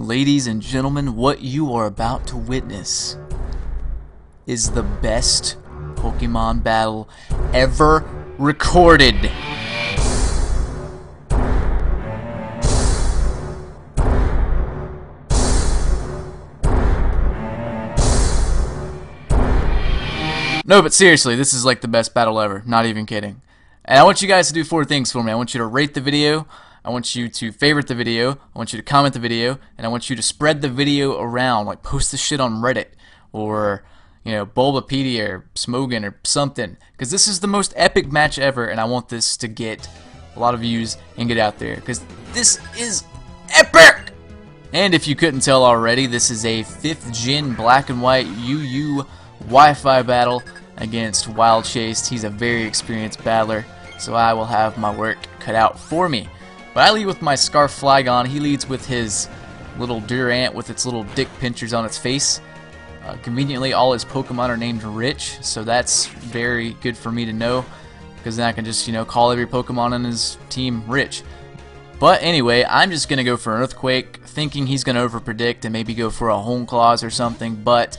Ladies and gentlemen, what you are about to witness is the best Pokemon battle ever recorded. No, but seriously, this is like the best battle ever. Not even kidding. And I want you guys to do 4 things for me. I want you to rate the video, I want you to favorite the video, I want you to comment the video, and I want you to spread the video around, like post this shit on Reddit, or, you know, Bulbapedia, or Smogon, or something. Because this is the most epic match ever, and I want this to get a lot of views and get out there. Because this is epic! And if you couldn't tell already, this is a 5th gen black and white UU Wi-Fi battle against Wild Chase. He's a very experienced battler, so I will have my work cut out for me. But I lead with my Scarf Flygon. He leads with his little Durant with its little dick pinchers on its face. Conveniently, all his Pokemon are named Rich, so that's very good for me to know, because then I can just, you know, call every Pokemon on his team Rich. But anyway, I'm just going to go for an Earthquake, thinking he's going to overpredict and maybe go for a Hone Claws or something, but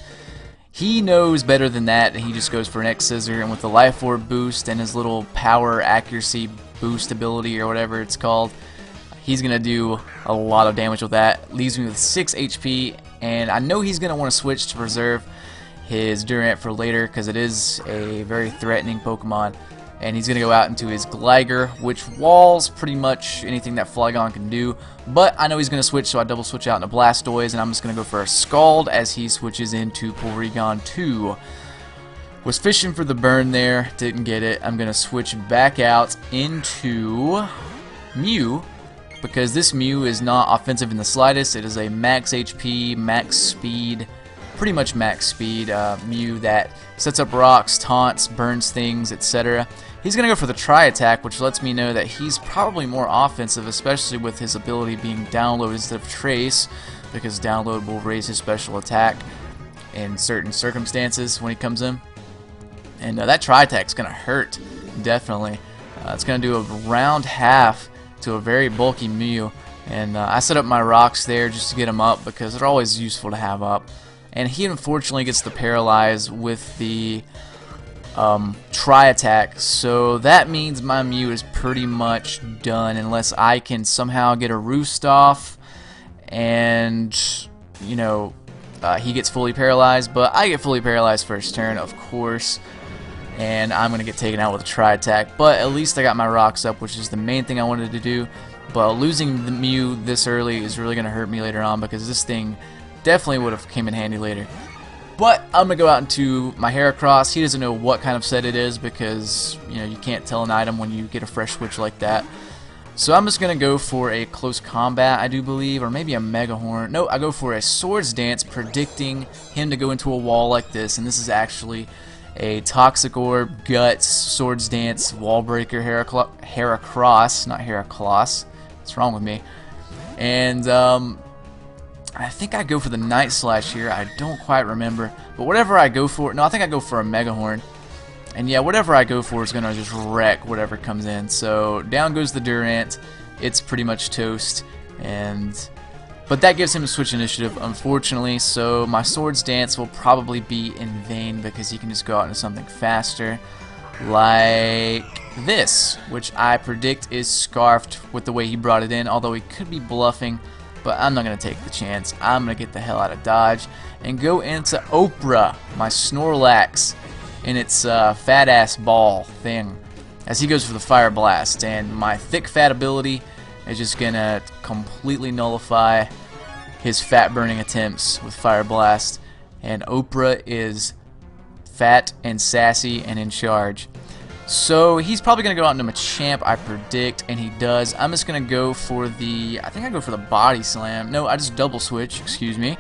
he knows better than that, and he just goes for an X-Scissor, and with the Life Orb boost and his little power accuracy boost ability or whatever it's called, he's going to do a lot of damage with that. Leaves me with 6 HP, and I know he's going to want to switch to preserve his Durant for later because it is a very threatening Pokemon. And he's going to go out into his Gligar, which walls pretty much anything that Flygon can do. But I know he's going to switch, so I double switch out into Blastoise, and I'm just going to go for a Scald as he switches into Porygon 2. Was fishing for the burn there, didn't get it. I'm going to switch back out into Mew, because this Mew is not offensive in the slightest. It is a max HP, max speed, pretty much max speed Mew that sets up rocks, taunts, burns things, etc. He's going to go for the Tri-Attack, which lets me know that he's probably more offensive, especially with his ability being Download instead of Trace, because Download will raise his special attack in certain circumstances when he comes in. And that Tri-Attack is going to hurt, definitely. It's going to do a round half to a very bulky Mew, and I set up my rocks there just to get him up, because they're always useful to have up. And he unfortunately gets the Paralyze with the Tri-Attack, so that means my Mew is pretty much done unless I can somehow get a Roost off and, you know, he gets fully paralyzed. But I get fully paralyzed first turn, of course, and I'm going to get taken out with a Tri-Attack. But at least I got my rocks up, which is the main thing I wanted to do. But losing the Mew this early is really going to hurt me later on, because this thing definitely would have came in handy later. But I'm going to go out into my Heracross. He doesn't know what kind of set it is, because, you know, you can't tell an item when you get a fresh switch like that. So I'm just going to go for a Close Combat, I do believe, or maybe a Mega Horn. No, I go for a Swords Dance, predicting him to go into a wall like this. And this is actually a Toxic Orb, Guts, Swords Dance, Wall Breaker, Heracross, not Heracross. What's wrong with me? And I think I go for the Night Slash here. I don't quite remember. But whatever I go for... No, I think I go for a Mega Horn. And yeah, whatever I go for is going to just wreck whatever comes in. So down goes the Durant. It's pretty much toast. But that gives him a switch initiative, unfortunately. So my Swords Dance will probably be in vain, because he can just go out into something faster. Like this, which I predict is Scarfed with the way he brought it in. Although he could be bluffing. But I'm not going to take the chance. I'm going to get the hell out of Dodge and go into Oprah, my Snorlax, in its fat-ass ball thing, as he goes for the Fire Blast. And my Thick Fat ability is just going to completely nullify his fat-burning attempts with Fire Blast. And Oprah is fat and sassy and in charge. So he's probably going to go out into Machamp, I predict, and he does. I'm just going to go for the... I think I go for the Body Slam. No, I just double switch, excuse me.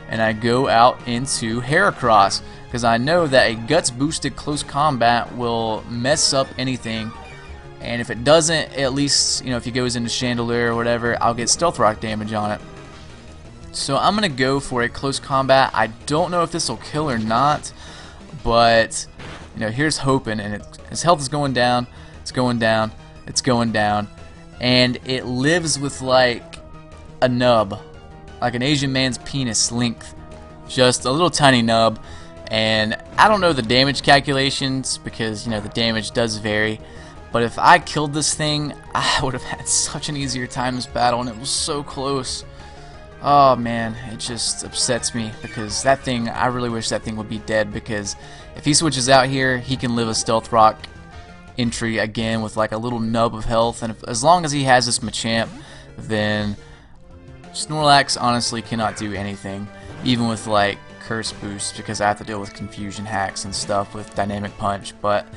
And I go out into Heracross, because I know that a Guts boosted Close Combat will mess up anything. And if it doesn't, at least, you know, if he goes into Chandelier or whatever, I'll get Stealth Rock damage on it. So I'm going to go for a Close Combat. I don't know if this will kill or not, but... you know, here's hoping. And his health is going down, it's going down, it's going down, and it lives with like a nub. like an Asian man's penis length. Just a little tiny nub. And I don't know the damage calculations because, you know, the damage does vary. But if I killed this thing, I would have had such an easier time this battle, and it was so close. Oh man, it just upsets me because that thing, I really wish that thing would be dead, because if he switches out here, he can live a Stealth Rock entry again with like a little nub of health, and as long as he has this Machamp, then Snorlax honestly cannot do anything, even with like Curse Boost, because I have to deal with confusion hacks and stuff with Dynamic Punch. But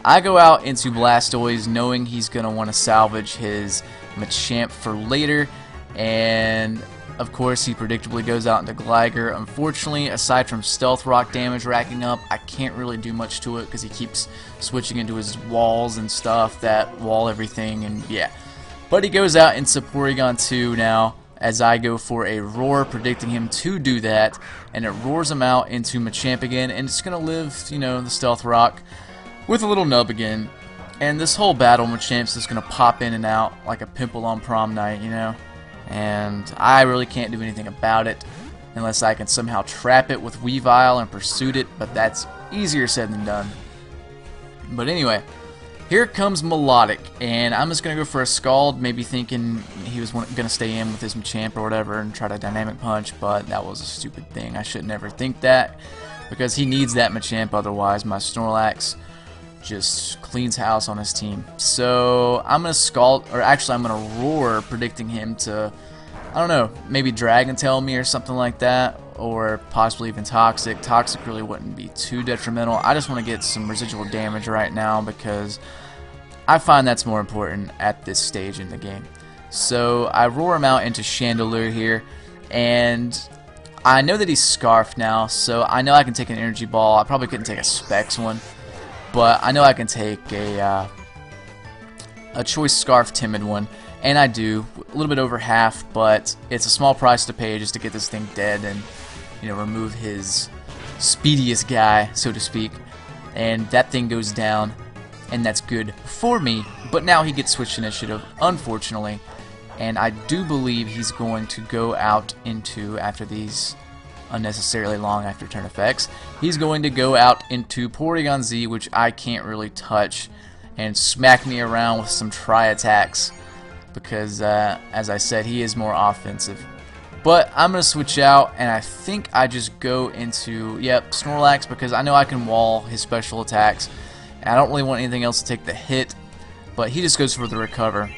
I go out into Blastoise knowing he's going to want to salvage his Machamp for later, and of course he predictably goes out into Gligar. Unfortunately, aside from Stealth Rock damage racking up, I can't really do much to it because he keeps switching into his walls and stuff that wall everything, and yeah. But he goes out into Porygon 2 now, as I go for a Roar, predicting him to do that, and it roars him out into Machamp again, and it's going to live, you know, the Stealth Rock with a little nub again. And this whole battle, Machamp's just going to pop in and out like a pimple on prom night, you know? And I really can't do anything about it unless I can somehow trap it with Weavile and Pursuit it, but that's easier said than done. But anyway, here comes Melodic, and I'm just going to go for a Scald, maybe thinking he was going to stay in with his Machamp or whatever and try to Dynamic Punch, but that was a stupid thing. I should never think that, because he needs that Machamp, otherwise my Snorlax just cleans house on his team. So I'm going to Scald, or actually I'm going to Roar, predicting him to, I don't know, maybe Dragon Tail me or something like that, or possibly even Toxic. Toxic really wouldn't be too detrimental. I just want to get some residual damage right now because I find that's more important at this stage in the game. So I roar him out into Chandelure here, and I know that he's Scarfed now, so I know I can take an Energy Ball. I probably couldn't take a Specs one, but I know I can take a Choice Scarf Timid one, and I do, a little bit over half, but it's a small price to pay just to get this thing dead and, you know, remove his speediest guy, so to speak. And that thing goes down, and that's good for me. But now he gets switched initiative, unfortunately, and I do believe he's going to go out into, after these unnecessarily long after turn effects, he's going to go out into Porygon Z, which I can't really touch, and smack me around with some tri-attacks, because as I said, he is more offensive. But I'm going to switch out, and I think I just go into, yep, Snorlax, because I know I can wall his special attacks, and I don't really want anything else to take the hit, but he just goes for the recover.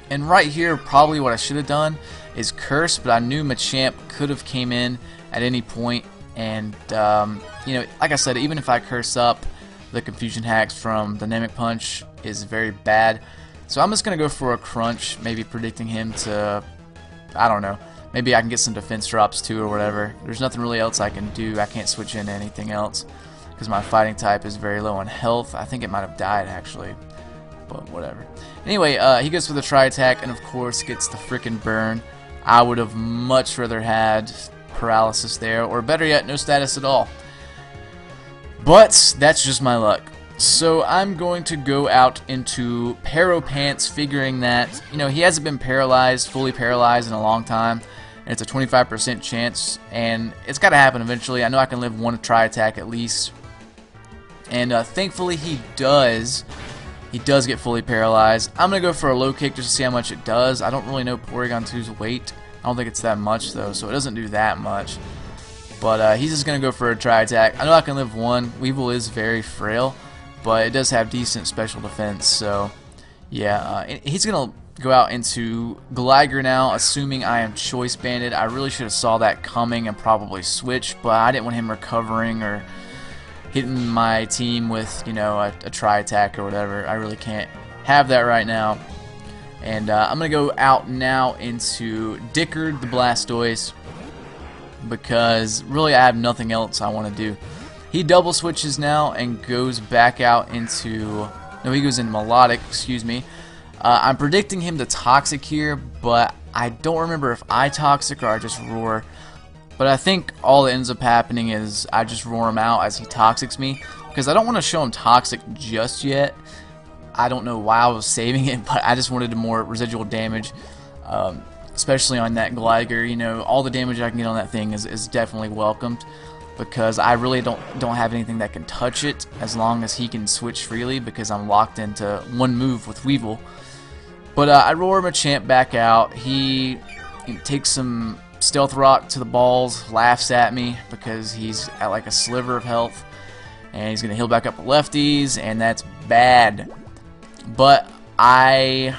And right here, probably what I should have done is Curse, but I knew Machamp could have came in at any point, and you know, like I said, even if I Curse up, the confusion hacks from Dynamic Punch is very bad. So I'm just going to go for a Crunch, maybe predicting him to, I don't know, maybe I can get some defense drops too or whatever. There's nothing really else I can do. I can't switch into anything else because my fighting type is very low on health. I think it might have died actually, but whatever. Anyway, he goes for the Tri-Attack and of course gets the frickin' burn. I would have much rather had paralysis there, or better yet, no status at all. But that's just my luck. So I'm going to go out into Pants, figuring that, you know, he hasn't been paralyzed, fully paralyzed in a long time, and it's a 25% chance, and it's got to happen eventually. I know I can live one Tri-Attack at least, and thankfully he does. He does get fully paralyzed. I'm going to go for a low kick just to see how much it does. I don't really know Porygon 2's weight. I don't think it's that much though, so it doesn't do that much. But he's just going to go for a Tri-Attack. I know I can live one. Weevil is very frail, but it does have decent special defense, so yeah. He's going to go out into Gligar now, assuming I am Choice Banded. I really should have saw that coming and probably switched, but I didn't want him recovering or hitting my team with, you know, a Tri-Attack or whatever. I really can't have that right now. And I'm going to go out now into Dickard the Blastoise, because really I have nothing else I want to do. He double switches now and goes back out into, no, he goes in Melodic, excuse me. I'm predicting him to Toxic here, but I don't remember if I Toxic or I just Roar. But I think all that ends up happening is I just roar him out as he Toxics me, because I don't want to show him Toxic just yet. I don't know why I was saving it, but I just wanted more residual damage. especially on that Glider. You know, all the damage I can get on that thing is definitely welcomed, because I really don't have anything that can touch it as long as he can switch freely, because I'm locked into one move with Weevil. But I roar Machamp back out. He takes some Stealth Rock to the balls, laughs at me because he's at like a sliver of health, and he's gonna heal back up with lefties, and that's bad. But I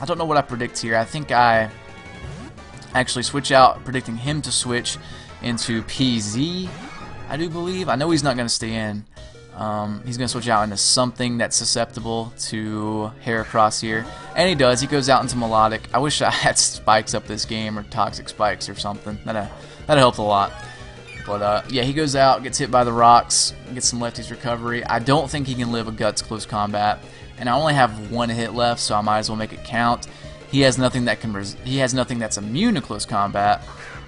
don't know what I predict here. I think I actually switch out, predicting him to switch into PZ, I do believe. I know he's not going to stay in. He's going to switch out into something that's susceptible to Heracross here. And he does. He goes out into Melodic. I wish I had spikes up this game, or toxic spikes or something. That'd helped a lot. But yeah, he goes out, gets hit by the rocks, gets some lefties recovery. I don't think he can live a Guts close combat. And I only have one hit left, so I might as well make it count. He has nothing that can he has nothing that's immune to close combat.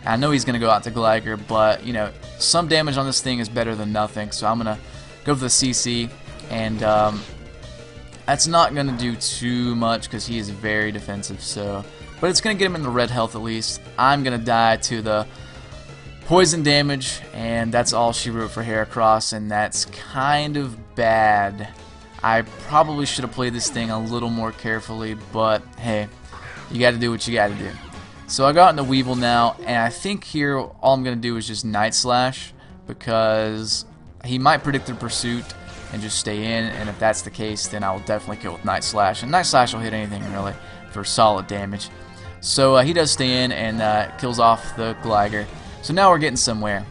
I know he's going to go out to Gligar, but you know, some damage on this thing is better than nothing. So I'm going to go for the CC, and that's not going to do too much because he is very defensive. So, but it's going to get him into red health at least. I'm going to die to the poison damage, and that's all she wrote for Heracross, and that's kind of bad. I probably should have played this thing a little more carefully, but hey, you got to do what you got to do. So I got into Weevil now, and I think here all I'm going to do is just Night Slash, because he might predict the pursuit and just stay in, and if that's the case, then I will definitely kill with Night Slash, and Night Slash will hit anything really for solid damage. So he does stay in and kills off the Gligar. So now we're getting somewhere.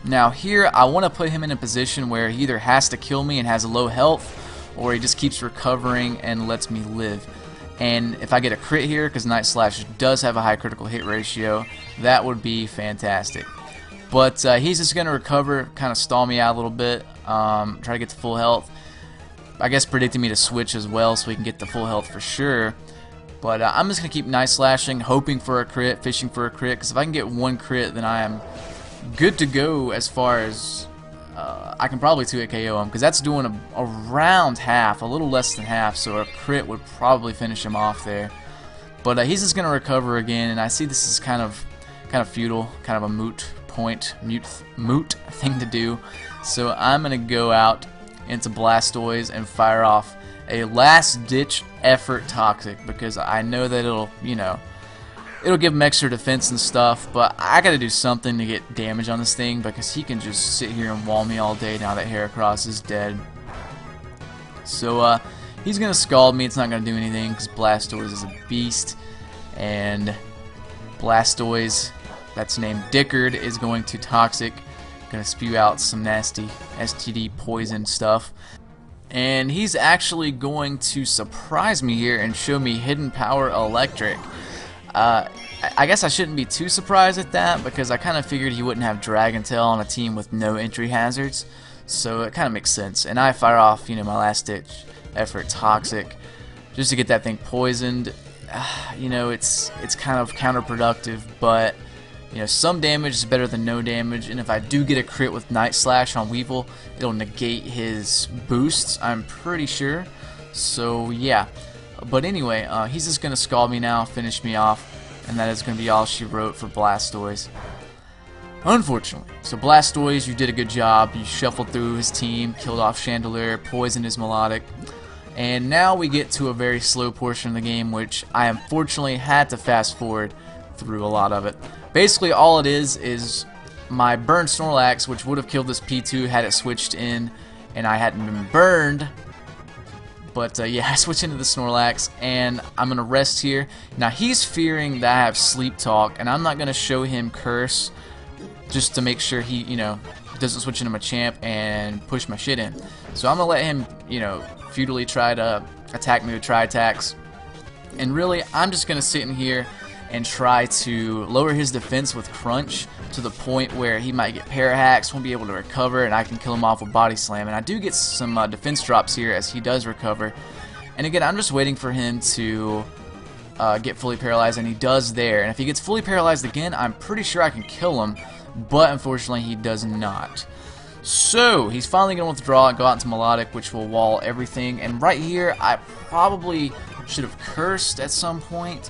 Now here I want to put him in a position where he either has to kill me and has low health, or he just keeps recovering and lets me live. And if I get a crit here, because Night Slash does have a high critical hit ratio, that would be fantastic. But he's just going to recover, kind of stall me out a little bit, try to get to full health. I guess predicting me to switch as well so we can get the full health for sure. But I'm just going to keep Night Slashing, hoping for a crit, fishing for a crit, because if I can get one crit, then I am good to go as far as I can probably 2-hit KO him, because that's doing around half, a little less than half, so a crit would probably finish him off there. But he's just going to recover again, and I see this is kind of futile, kind of a moot thing to do. So I'm going to go out into Blastoise and fire off a last-ditch effort Toxic, because I know that it'll, you know, it'll give him extra defense and stuff, but I gotta do something to get damage on this thing, because he can just sit here and wall me all day now that Heracross is dead. So he's gonna scald me. It's not gonna do anything because Blastoise is a beast, and Blastoise, that's named Dickard, is going to Toxic, gonna spew out some nasty STD poison stuff. And he's actually going to surprise me here and show me Hidden Power Electric. I guess I shouldn't be too surprised at that, because I kind of figured he wouldn't have Dragon Tail on a team with no entry hazards, so it kind of makes sense. And I fire off, you know, my last ditch effort Toxic just to get that thing poisoned. You know, it's kind of counterproductive, but you know, some damage is better than no damage, and if I do get a crit with Night Slash on Weevil, it'll negate his boosts, I'm pretty sure. So yeah. But anyway, he's just going to scald me now, finish me off, and that is going to be all she wrote for Blastoise. Unfortunately. So Blastoise, you did a good job. You shuffled through his team, killed off Chandelure, poisoned his Melodic. And now we get to a very slow portion of the game, which I unfortunately had to fast forward through a lot of it. Basically all it is my burned Snorlax, which would have killed this P2 had it switched in and I hadn't been burned. But yeah, I switch into the Snorlax, and I'm going to rest here. Now, he's fearing that I have Sleep Talk, and I'm not going to show him Curse just to make sure he, you know, doesn't switch into Machamp and push my shit in. So I'm going to let him, you know, futilely try to attack me with Tri-Attacks. And really, I'm just going to sit in here and try to lower his defense with Crunch to the point where he might get Parahacks, won't be able to recover, and I can kill him off with Body Slam. And I do get some defense drops here as he does recover. And again, I'm just waiting for him to get fully paralyzed, and he does there. And if he gets fully paralyzed again, I'm pretty sure I can kill him, but unfortunately he does not. So he's finally going to withdraw and go out into Melodic, which will wall everything. And right here, I probably should have Cursed at some point,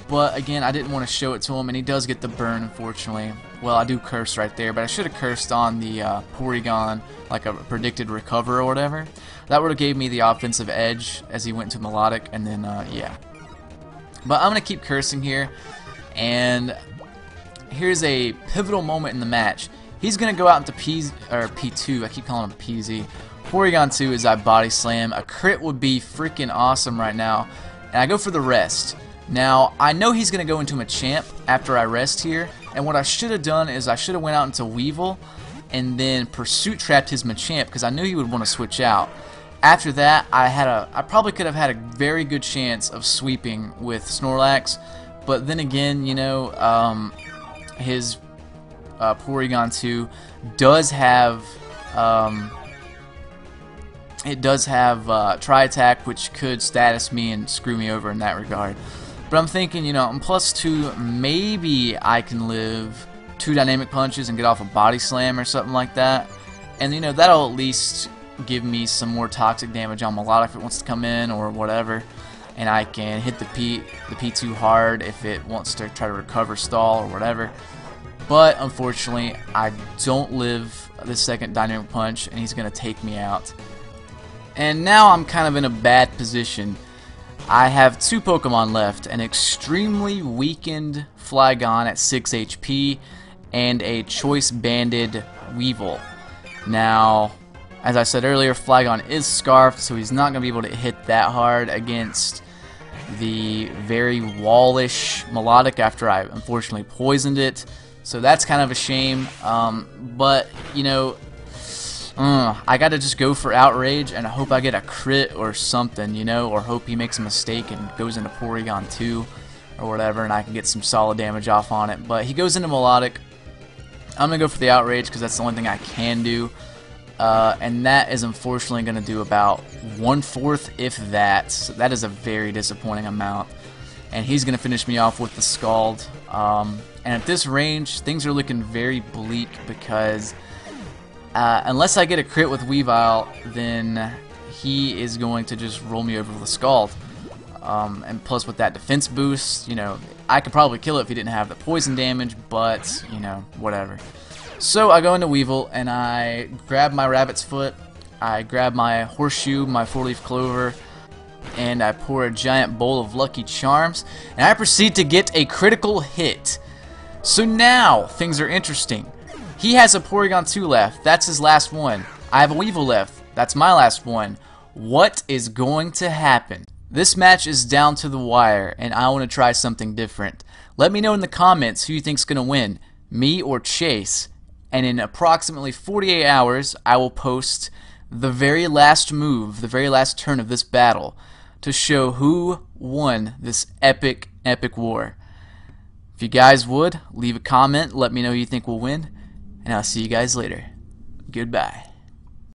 But again, I didn't want to show it to him, and he does get the burn, unfortunately. Well, I do curse right there, but I should have cursed on the Porygon, like a predicted recover or whatever. That would have gave me the offensive edge as he went to Melodic, and then, yeah. But I'm going to keep cursing here, and here's a pivotal moment in the match. He's going to go out into P2, I keep calling him PZ. Porygon 2 is I body slam. A crit would be freaking awesome right now, and I go for the rest. Now, I know he's going to go into Machamp after I rest here, and what I should have done is I should have went out into Weevil and then Pursuit trapped his Machamp because I knew he would want to switch out. After that, I probably could have had a very good chance of sweeping with Snorlax, but then again, you know, his Porygon 2 does have Tri-Attack, which could status me and screw me over in that regard. But I'm thinking, you know, I'm +2, maybe I can live 2 Dynamic Punches and get off a Body Slam or something like that. And, you know, that'll at least give me some more toxic damage on Melodic if it wants to come in or whatever. And I can hit the P2 hard if it wants to try to recover stall or whatever. But, unfortunately, I don't live the second Dynamic Punch, and he's going to take me out. And now I'm kind of in a bad position. I have 2 Pokemon left, an extremely weakened Flygon at 6 HP and a Choice Banded Weevil. Now, as I said earlier, Flygon is Scarfed, so he's not going to be able to hit that hard against the very wallish Melodic after I unfortunately poisoned it. So that's kind of a shame, but, you know, I gotta just go for Outrage and I hope I get a crit or something, you know, or hope he makes a mistake and goes into Porygon 2 or whatever and I can get some solid damage off on it. But he goes into Melodic. I'm gonna go for the Outrage because that's the only thing I can do, and that is unfortunately gonna do about 1/4 if that. So that is a very disappointing amount, and he's gonna finish me off with the Scald. And at this range, things are looking very bleak because unless I get a crit with Weavile, then he is going to just roll me over with a Scald. And plus with that defense boost, you know, I could probably kill it if he didn't have the poison damage, but, you know, whatever. So I go into Weevil and I grab my Rabbit's Foot, I grab my Horseshoe, my 4-leaf Clover, and I pour a giant bowl of Lucky Charms, and I proceed to get a critical hit. So now, things are interesting. He has a Porygon 2 left. That's his last one. I have a Weevil left. That's my last one. What is going to happen? This match is down to the wire, and I want to try something different. Let me know in the comments who you think's going to win, me or Chase. And in approximately 48 hours, I will post the very last move, the very last turn of this battle, to show who won this epic war. If you guys would, leave a comment, let me know who you think will win. And I'll see you guys later. Goodbye.